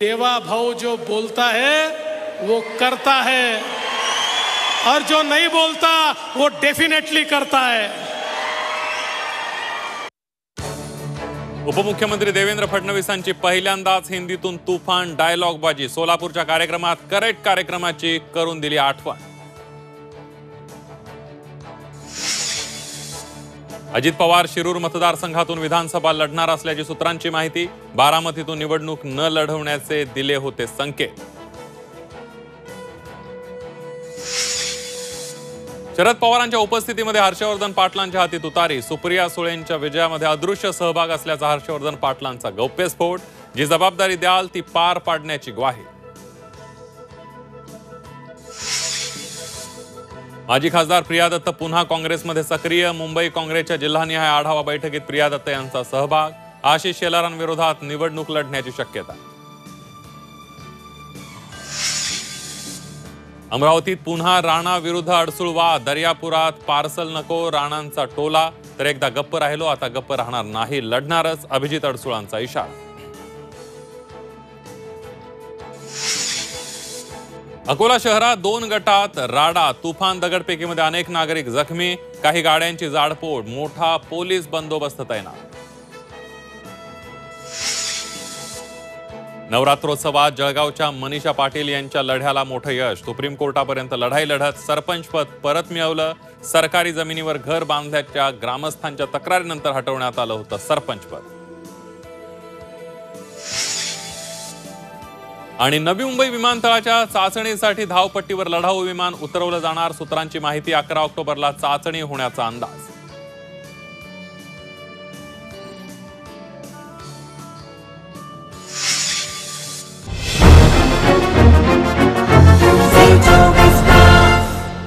देवा भाऊ जो बोलता है वो करता है और जो नहीं बोलता वो डेफिनेटली करता है। उपमुख्यमंत्री देवेंद्र फडणवीसांची पहिल्यांदाच हिंदीतून तुफान डायलॉगबाजी। सोलापूरच्या कार्यक्रमात करेक्ट कार्यक्रमाची करून दिली आठवण। अजित पवार शिरूर मतदारसंघातून विधानसभा लढणार असल्याची सूत्रांची माहिती। बारामतीतून निवडणूक न लढवण्याचे दिले होते संकेत। शरद पवारांच्या उपस्थितीमध्ये हर्षवर्धन पाटलांच्या हाती तुतारी। सुप्रिया सुळेंच्या विजयामध्ये अदृश्य सहभाग असल्याचा हर्षवर्धन पाटलांचा गौप्यस्फोट। जी जबाबदारी द्याल ती पार पाडण्याची ग्वाही। माजी खासदार प्रिया दत्त पुन्हा काँग्रेसमध्ये सक्रिय। मुंबई काँग्रेसच्या जिल्हानिहाय आढावा बैठकीत प्रिया दत्त यांचा सहभाग। आशिष शेलारांविरोधात निवडणूक लढण्याची शक्यता। अमरावतीत पुन्हा राणा विरुद्ध अडसूळ वाद। दर्यापुरात पार्सल नको राणांचा टोला। तर एकदा गप्प राहिलो आता गप्प राहणार नाही, लढणारच, अभिजित अडसूळांचा इशारा। अकोला शहरात 2 गटात राडा। तुफान दगडफेकीमध्ये अनेक नागरिक जखमी। काही गाड्यांची जाळपोळ। मोठा पोलीस बंदोबस्त तैनात। नवरात्रोत्सवात जळगावच्या मनीषा पाटील यांच्या लढ्याला मोठं यश। सुप्रीम कोर्टापर्यंत लढाई लढत सरपंचपद परत मिळवलं। सरकारी जमिनीवर घर बांधल्याच्या ग्रामस्थांच्या तक्रारीनंतर हटवण्यात आलं होतं सरपंचपद। आणि नवी मुंबई विमानतळाच्या चाचणीसाठी धावपट्टीवर लढाऊ विमान उतरवलं जाणार। सूत्रांची माहिती 11 ऑक्टोबरला चाचणी होण्याचा अंदाज।